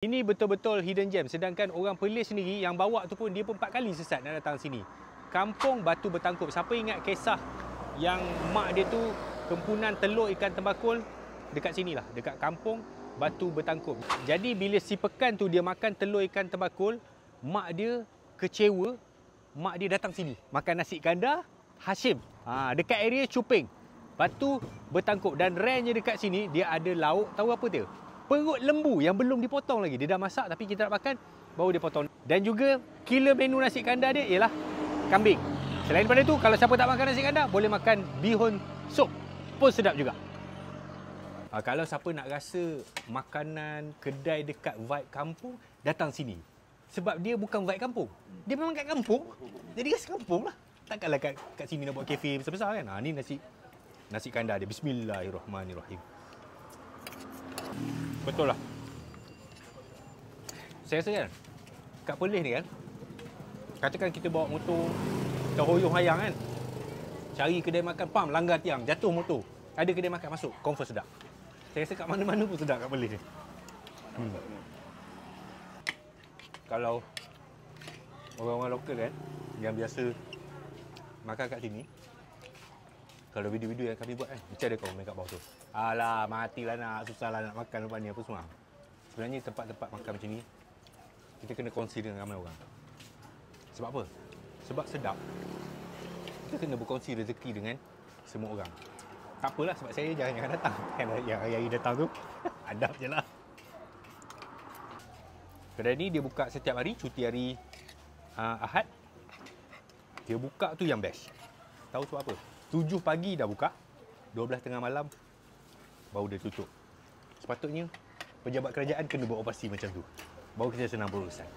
Ini betul-betul hidden gem. Sedangkan orang Perlis sendiri yang bawa tu pun dia pun 4 kali sesat nak datang sini. Kampung Batu Bertangkup. Siapa ingat kisah yang mak dia tu kempunan telur ikan tembakul dekat sini lah, dekat Kampung Batu Bertangkup. Jadi bila si Pekan tu dia makan telur ikan tembakul, mak dia kecewa, mak dia datang sini makan nasi kandar Hashim. Dekat area Cuping Batu Bertangkup. Dan rarenya dekat sini dia ada lauk, tahu apa dia? Perut lembu yang belum dipotong lagi. Dia dah masak tapi kita nak makan baru dia potong. Dan juga killer menu nasi kandar dia ialah kambing. Selain daripada itu, kalau siapa tak makan nasi kandar, boleh makan bihun sup. Pun sedap juga. Kalau siapa nak rasa makanan kedai dekat vibe kampung, datang sini. Sebab dia bukan vibe kampung. Dia memang kat kampung. Jadi rasa kampung lah. Takkanlah kat sini nak buat kafe besar-besar kan. Ni nasi kandar dia. Bismillahirrahmanirrahim. Betul lah. Saya rasa kan, kat Perlis ni kan, katakan kita bawa motor, kita hoyong hayang kan, cari kedai makan, pam, langgar tiang, jatuh motor, ada kedai makan masuk, confirm sedap. Saya rasa kat mana-mana pun sedap kat Perlis ni. Kalau orang-orang lokal kan, yang biasa makan kat sini, kalau video-video yang kami buat kan, macam ada komen kat bawah tu. Alah, matilah nak, susahlah nak makan lepas ni apa semua. Sebenarnya tempat-tempat makan macam ni, kita kena kongsi dengan ramai orang. Sebab apa? Sebab sedap. Kita kena berkongsi rezeki dengan semua orang. Tak apalah, sebab saya jangan datang. Kan yang hari-hari datang tu, adab je lah. Kedai ni dia buka setiap hari, cuti hari Ahad. Dia buka tu yang best. Tahu sebab apa? 7 pagi dah buka, 12 tengah malam baru dia tutup. Sepatutnya pejabat kerajaan kena buat operasi macam tu. Baru kita senang berurusan.